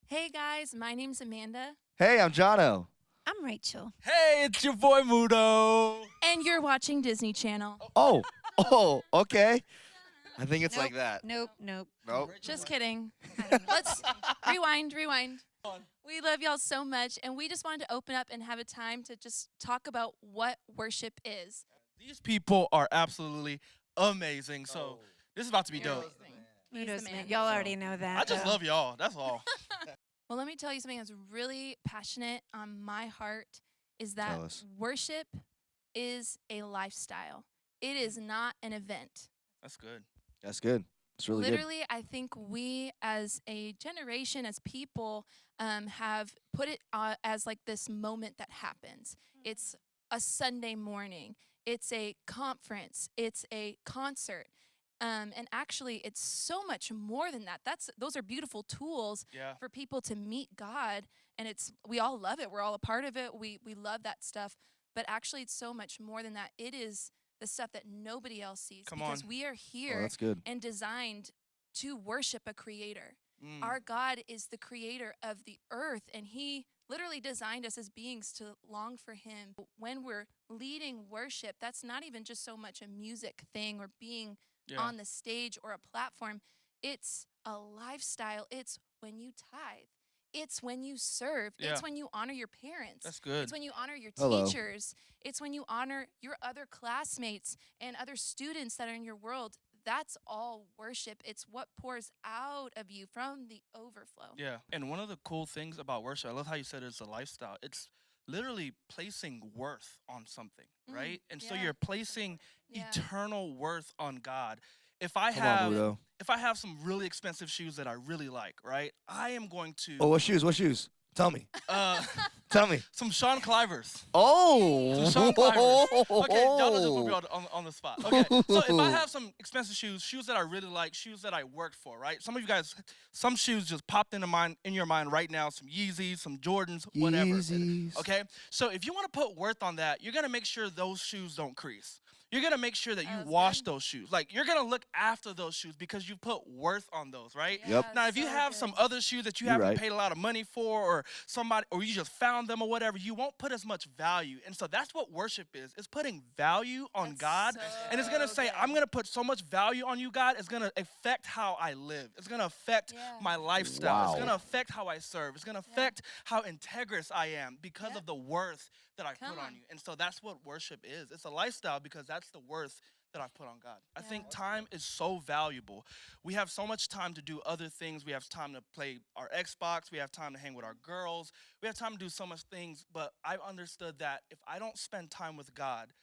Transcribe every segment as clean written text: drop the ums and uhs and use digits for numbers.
Hey guys, my name's Amanda, Hey, I'm Jono. I'm Rachel. Hey, it's your boy Mudo. and you're watching Disney Channel. Oh, oh, okay. I think it's Nope, like that. nope. Nope. Just kidding. I don't know. Let's rewind. We love y'all so much, and we just wanted to open up and have a time to just talk about what worship is. These people are absolutely amazing. So this is about to be You're dope. amazing. You He's know, the man. y'all already know that. I just though. love y'all. That's all. Well, let me tell you something that's really passionate on my heart is that Tell us. worship is a lifestyle. It is not an event. That's good. That's good. It's really Literally, I think we as a generation, as people, have put it as like this moment that happens. It's a Sunday morning, it's a conference, it's a concert. And actually, it's so much more than that. Those are beautiful tools Yeah. for people to meet God, and we all love it. We're all a part of it. We love that stuff. But actually, it's so much more than that. It is the stuff that nobody else sees Come because on. we are good. Oh, here that's good. and designed to worship a creator. Mm. Our God is the creator of the earth, and He literally designed us as beings to long for Him. When we're leading worship, that's not even just so much a music thing or being Yeah. on the stage or a platform. It's a lifestyle. It's when you tithe. It's when you serve. Yeah. It's when you honor your parents. That's good. It's when you honor your Hello. teachers. It's when you honor your other classmates and other students that are in your world. That's all worship. It's what pours out of you from the overflow. Yeah. And one of the cool things about worship, I love how you said it's a lifestyle. It's literally placing worth on something, Mm, right? And so yeah. you're placing Yeah. eternal worth on God. If I Come on, have Mudo. if I have some really expensive shoes that I really like, right? I am going to Oh, what shoes? What shoes? Tell me. uh Tell me. some Sean Clivers. Oh. Some Sean Clivers. Okay, y'all just put me on the spot. Okay, so if I have some expensive shoes that I really like, shoes that I worked for, right? Some of you guys, some shoes just popped in your mind right now. Some Yeezys, some Jordans, whatever. Yeezys. Okay, so if you want to put worth on that, you're gonna make sure those shoes don't crease. You're gonna make sure that you That's wash good. those shoes. Like you're gonna look after those shoes because you put worth on those, right? Yep. Now, if you so have good. some other shoes that you You're haven't right. paid a lot of money for, or you just found them or whatever, you won't put as much value. And so that's what worship is. It's putting value on That's God. And it's gonna so say, good. I'm gonna put so much value on you, God. It's gonna affect how I live. It's gonna affect Yeah. my lifestyle. It's Wow. gonna affect how I serve. It's gonna affect how integrous I am because Yeah. of the worth that I Come put on on. you. And so that's what worship is. It's a lifestyle because that's the worth that I've put on God. I Yeah. think time is so valuable. We have so much time to do other things. We have time to play our Xbox. We have time to hang with our girls. We have time to do so much things. But I've understood that if I don't spend time with God,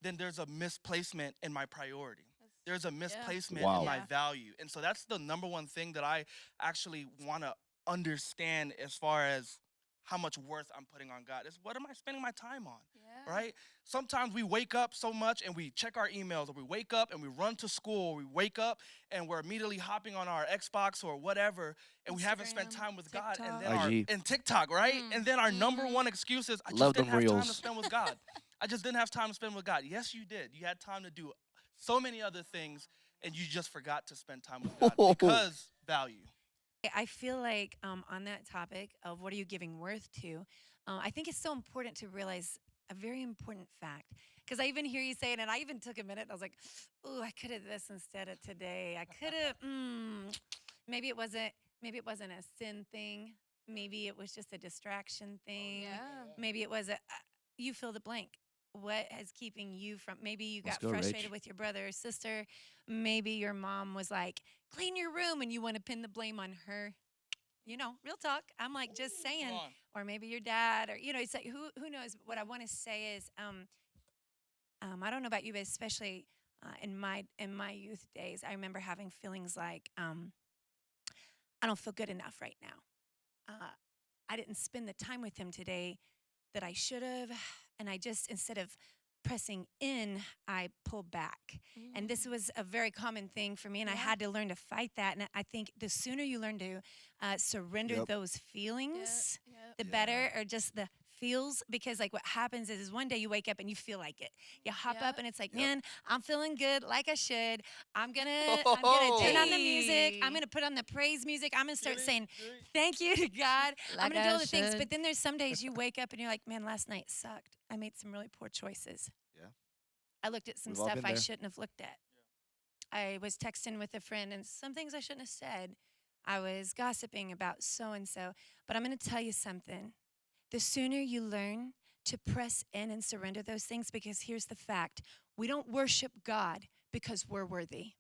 then there's a misplacement in my priority. There's a misplacement Wow. in my Yeah. value. And so that's the number one thing that I actually want to understand as far as how much worth I'm putting on God is what am I spending my time on? Yeah. Right? Sometimes we wake up so much and we check our emails, or we wake up and we run to school, or we wake up and we're immediately hopping on our Xbox or whatever, and we haven't spent Instagram, time with God. And TikTok. then IG. and TikTok, right? Mm, And then our number mhm. one excuse is I just Love didn't them have time to reels. spend with God. I just didn't have time to spend with God. Yes, you did. You had time to do so many other things, and you just forgot to spend time with God because value. I feel like on that topic of what are you giving worth to, I think it's so important to realize a very important fact. Because I even hear you saying, and I even took a minute. And I was like, "Ooh, I could have this instead of today. I could have. Maybe it wasn't. Maybe it wasn't a sin thing. Maybe it was just a distraction thing. Yeah. Maybe it was a. You fill the blank. What is keeping you from? Maybe you Let's got go, frustrated Rach. with your brother or sister. Maybe your mom was like, "Clean your room," and you want to pin the blame on her. You know, real talk. I'm like just Come saying, on. or maybe your dad, or it's like who knows. But what I want to say is, I don't know about you, but especially in my youth days, I remember having feelings like I don't feel good enough right now. I didn't spend the time with him today that I should have, and I just instead of pressing in, I pulled back. And this Mm. was a very common thing for me, and I Yeah. had to learn to fight that. And I think the sooner you learn to surrender Yep. those feelings, Yep. the Yeah. better, or just the feels, because like what happens is one day you wake up and you feel like it. You hop Yeah. up and it's like, Yep. man, I'm feeling good like I should. I'm gonna turn on the music. I'm Hey. gonna put on the praise music. I'm gonna start Get it? saying Get it? thank you to God. I'm Like gonna do I all the things. should. But then there's some days you wake up and you're like, man, last night sucked. I made some really poor choices. Yeah. I looked at some We've all stuff been I there. shouldn't have looked at. I was texting with a friend and some things I shouldn't have said. I was gossiping about so and so. But I'm going to tell you something. The sooner you learn to press in and surrender those things, because here's the fact: we don't worship God because we're worthy.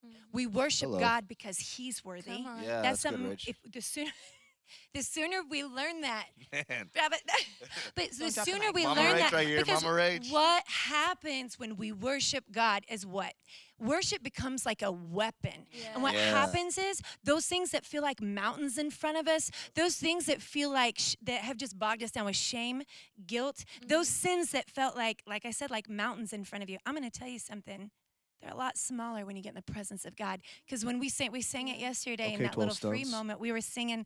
Mhm. We worship Hello. God because He's worthy. Come on. Yeah, That's that's good, something. Rich. If the sooner we learn that, Man. but the Don't drop the sooner mic. we Mama learn Rach that, right here, because Mama Rach. what happens when we worship God is what? Worship becomes like a weapon. And what Yeah. happens is those things that feel like mountains in front of us, those things that feel like that have just bogged us down with shame, guilt, those sins that felt like I said, like mountains in front of you. I'm going to tell you something. They're a lot smaller when you get in the presence of God. Because when we sang it yesterday in Okay, that 12 little free stones. moment, we were singing,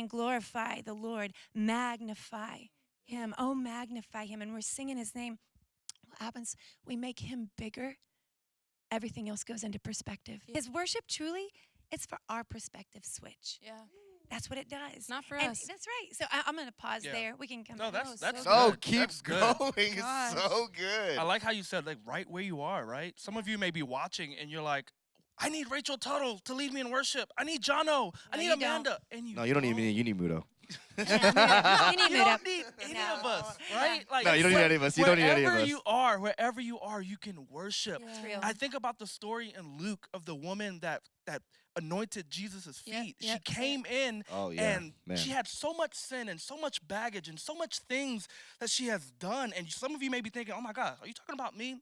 glorify the Lord, magnify Him. Oh, magnify Him. And we're singing His name. What happens? We make Him bigger. Everything else goes into perspective. Yeah. Because worship truly, it's for our perspective switch. Yeah. That's what it does. It's not for And us. that's right. So I'm going to pause Yeah. there. We can come No, back. that's so Oh, good. keep That's good. going. It's Gosh. so good. I like how you said, like, right where you are, right? Some of you may be watching and you're like, I need Rachel Tuttle to lead me in worship. I need Jono. I No, need you don't. Amanda. And you No, you don't need me. You need Mudo. You need You Mudo. don't need any No. of us, right? Like, No, you don't need any of us. You don't need any of Wherever you are, you can worship. Yeah. It's real. I think about the story in Luke of the woman that anointed Jesus' feet. Yep, She yep, came in Oh, yeah. and man. she had so much sin and so much baggage and so much things that she has done. And some of you may be thinking, oh my God, are you talking about me?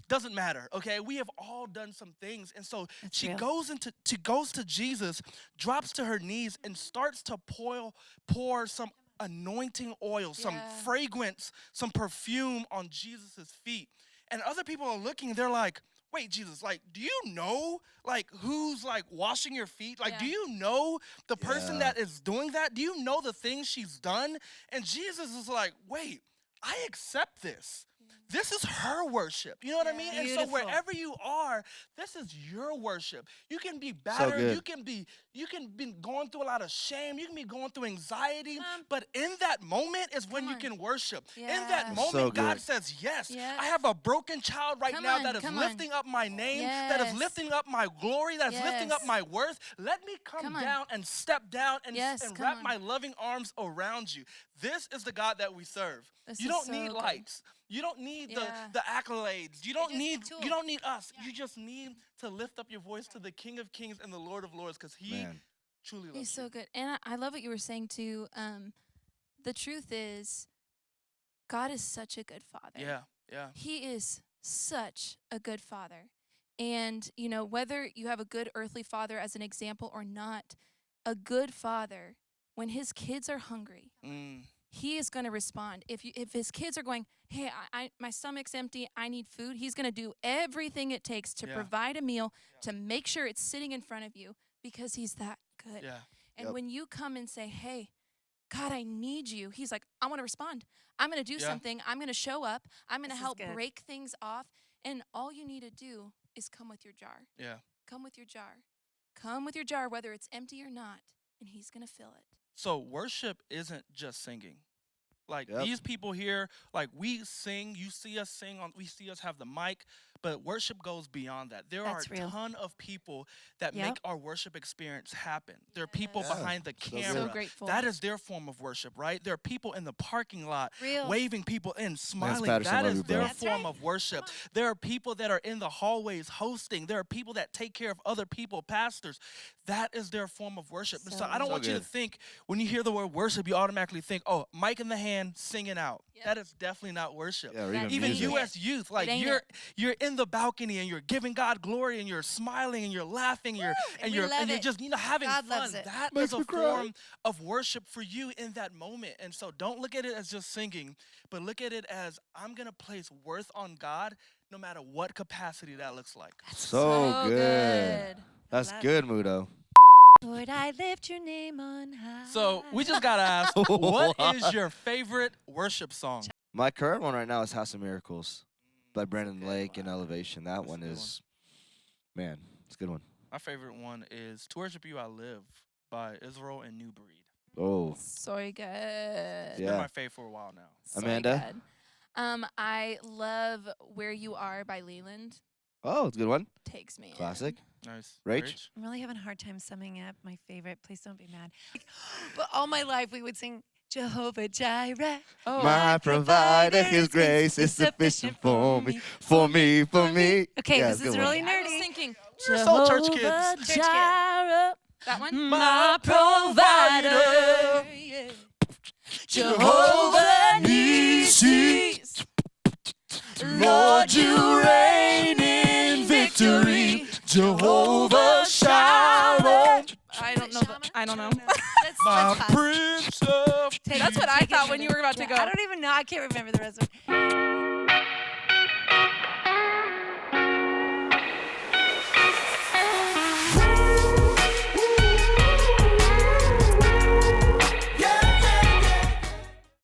Doesn't matter, okay? We have all done some things. And so That's she real. goes to Jesus, drops to her knees, and starts to pour some anointing oil, some Yeah. fragrance, some perfume on Jesus' feet. And other people are looking, they're like, wait, Jesus, like, do you know, like, who's, like, washing your feet? Like, do Yeah. you know the person Yeah. that is doing that? Do you know the things she's done? And Jesus is like, wait, I accept this. This is her worship. You know what I mean? And so Beautiful. wherever you are, this is your worship. You can be battered. good. You can be going through a lot of shame. You can be going through anxiety. Come But in that moment is when Come you on. can worship. In Yeah. that So moment, God good. says, yes, Yeah. I have a broken child right Come now on, that is come on. lifting up my name, that is Yes. lifting up my glory, that is lifting up Yes. my worth. Let me come Come on. down and step down and, Yes, and come wrap on. my loving arms around you. This is the God that we serve. This You is don't so need good. lights. You don't need Yeah. the accolades. You don't just a need tool. you don't need us. You just need to lift up your voice to the King of Kings and the Lord of Lords, because He Man. truly loves He's you. so good. And I love what you were saying too. The truth is, God is such a good father. Yeah, yeah. He is such a good father. And, you know, whether you have a good earthly father as an example or not, a good father, when his kids are hungry, Mm, he is going to respond. If his kids are going, hey, my stomach's empty, I need food, he's going to do everything it takes to Yeah. provide a meal, to make sure it's sitting in front of you, because he's that good. yeah. And Yep. when you come and say, hey, God, I need you, he's like, I want to respond. I'm going to do Yeah. something. I'm going to show up. I'm going to This is help good. break things off. And all you need to do is come with your jar. Yeah. Come with your jar. Come with your jar, whether it's empty or not, and he's going to fill it. So worship isn't just singing. Like Yep. these people here, like we sing, you see us sing we see us have the mic, but worship goes beyond that. There That's are real. a ton of people that Yep. make our worship experience happen. There are people Yes. behind the So good. camera. So grateful. That is their form of worship, right? There are people in the parking lot Real. waving people in, smiling. Patterson, That love is you, bro. their That's form right. of worship. There are people that are in the hallways hosting. There are people that take care of other people, pastors. That is their form of worship. And so I don't So want you to good. think, when you hear the word worship, you automatically think, oh, mic in the hand, singing out. Yep. That is definitely not worship. Yeah, or That even Even music. you as youth, like ain't you're in the balcony and you're giving God glory and you're smiling and you're laughing and and we love you're it. just having God fun. loves it. That Makes is a me cry. form of worship for you in that moment. And so don't look at it as just singing, but look at it as I'm gonna place worth on God no matter what capacity that looks like. So good. That's Love good, Mudo. Lord, I lift your name on high. So we just gotta ask, what is your favorite worship song? My current one right now is House of Miracles by Brandon good Lake and one. Elevation. That That's a one good is, man, it's a good one. My favorite one is "To Worship You I Live" by Israel and New Breed. Oh, So good. It's Yeah. been my favorite for a while now. So Amanda? good. I love Where You Are by Leland. oh, it's a good one. Takes me in. Classic. Nice. Rach? I'm really having a hard time summing up my favorite. Please don't be mad. But all my life we would sing Jehovah Jireh. Oh, My provider, His grace is sufficient for me, for me, for me. Okay, Yeah, this it's a is good one. really I was nerdy. thinking We're so church kids. Jehovah Church kid. Jireh. That one? My provider. Yeah. Jehovah Nissi. Lord, you reign in victory. Jehovah Shalom. I don't know. I don't know. My Let's pause. Prince of Take- That's what I take it thought when you further. were about to Yeah, go. I don't even know. I can't remember the rest of it.